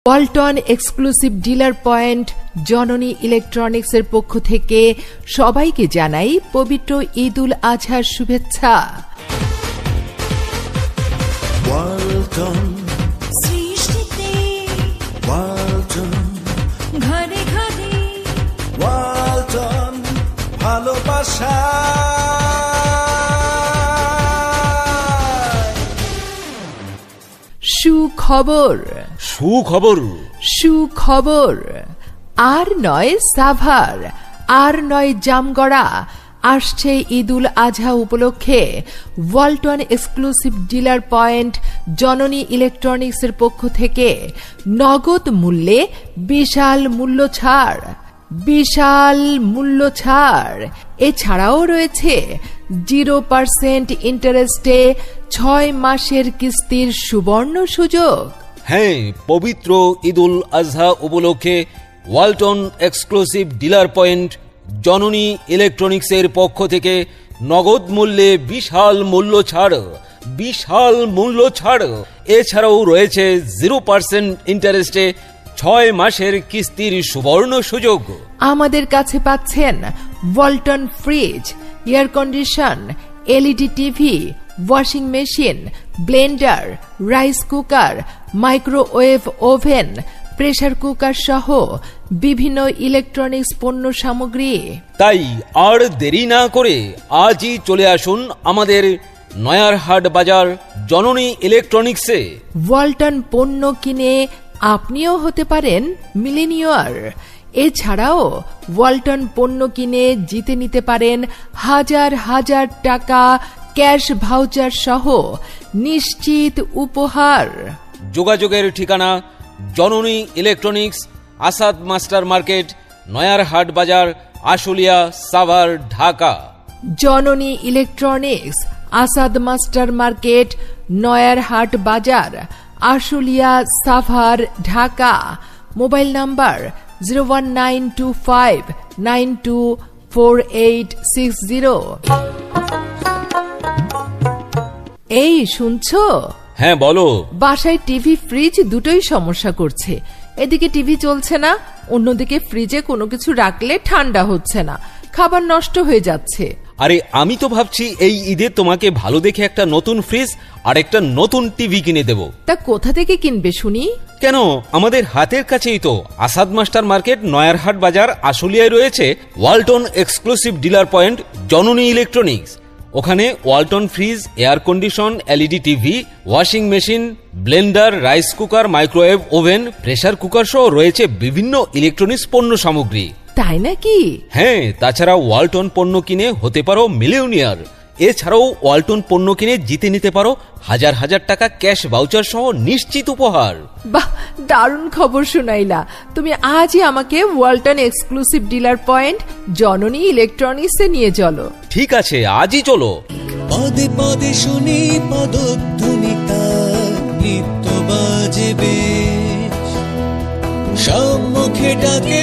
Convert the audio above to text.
Walton exclusive dealer point জননী ইলেকট্রনিক্সের পক্ষ থেকে সবাইকে জানাই পবিত্র ঈদুল আজহার শুভেচ্ছা। ওয়ালটন সৃষ্টিতে ওয়ালটন ঘরে ঘরে ওয়ালটন ভালোবাসা সুখবর সুখবর সুখবর আর নয় সাভার, আর নয় জামগড়া, আসছে ঈদুল আজহা উপলক্ষে ওয়ালটন এক্সক্লুসিভ ডিলার পয়েন্ট জননী ইলেকট্রনিক্সের পক্ষ থেকে নগদ মূল্যে বিশাল মূল্য ছাড়, বিশাল মূল্য ছাড়। এছাড়াও রয়েছে 0% ইন্টারেস্টে 6 মাসের কিস্তির সুবর্ণ সুযোগ। হ্যাঁ, পবিত্র ঈদুল আজহা উপলক্ষে ওয়ালটন এক্সক্লুসিভ ডিলার পয়েন্ট জননী ইলেকট্রনিক্সের পক্ষ থেকে নগদ মূল্যে বিশাল মূল্য ছাড়, বিশাল মূল্য ছাড়। এছাড়াও রয়েছে 0% ইন্টারেস্টে 6 মাসের কিস্তির সুবর্ণ সুযোগ। আমাদের কাছে পাচ্ছেন Walton fridge, air condition, LED TV, washing machine, Blender, rice cooker, microwave oven, pressure cooker সহ বিভিন্ন ইলেকট্রনিক্স পণ্য সামগ্রী। তাই আর দেরি না করে আজই চলে আসুন আমাদের নয়ারহাট বাজার জননী ইলেকট্রনিক্সে। ওয়ালটন পণ্য কিনে আপনিও হতে পারেন মিলেনিয়ার। এছাড়াও ওয়ালটন পণ্য কিনে জিতে নিতে পারেন হাজার হাজার টাকা ক্যাশ ভাউচার সহ নিশ্চিত উপহার। যোগাযোগের ঠিকানা Janani electronics, Asad master market, Nayarhat বাজার, Ashulia, Savar, Dhaka. Janani electronics, Asad master market, Nayarhat বাজার, আশুলিয়া, সাভার, ঢাকা। Mobile number 01925924860। এই শুনছো? হ্যাঁ বলো। বাসায় টিভি ফ্রিজ দুটোই সমস্যা করছে। এদিকে টিভি চলছে না, অন্যদিকে ফ্রিজে কোনো কিছু রাখলে ঠান্ডা হচ্ছে না, খাবার নষ্ট হয়ে যাচ্ছে। আরে আমি তো ভাবছি এই ঈদে তোমাকে ভালো দেখে একটা নতুন ফ্রিজ আর একটা নতুন টিভি কিনে দেব। তা কোথা থেকে কিনবে শুনি? কেন, আমাদের হাতের কাছেই তো আসাদ মাস্টার মার্কেট, নয়ারহাট বাজার, আশুলিয়ায় রয়েছে ওয়ালটন এক্সক্লুসিভ ডিলার পয়েন্ট জননী ইলেকট্রনিক্স। ওখানে Walton fridge, air condition, LED TV, washing machine, Blender, rice cooker, microwave oven, pressure cooker সহ রয়েছে বিভিন্ন ইলেকট্রনিক্স পণ্য সামগ্রী। তাই নাকি? হ্যাঁ, তাছাড়া ওয়ালটন পণ্য কিনে হতে পারো মিলিয়নিয়ার। এছাড়াও ওয়ালটন পণ্য কিনে জিতে নিতে পারো হাজার হাজার টাকা ক্যাশ ভাউচার সহ নিশ্চিত উপহার। বাহ, দারুণ খবর শোনাইলা। তুমি আজই আমাকে ওয়ালটন এক্সক্লুসিভ ডিলার পয়েন্ট জননী ইলেকট্রনিক্সে নিয়ে চলো। ঠিক আছে, আজই চলো। পদে পদে শুনি পদধ্বনিতা, নিত্য বাজবে, সম্মুখে ডাকে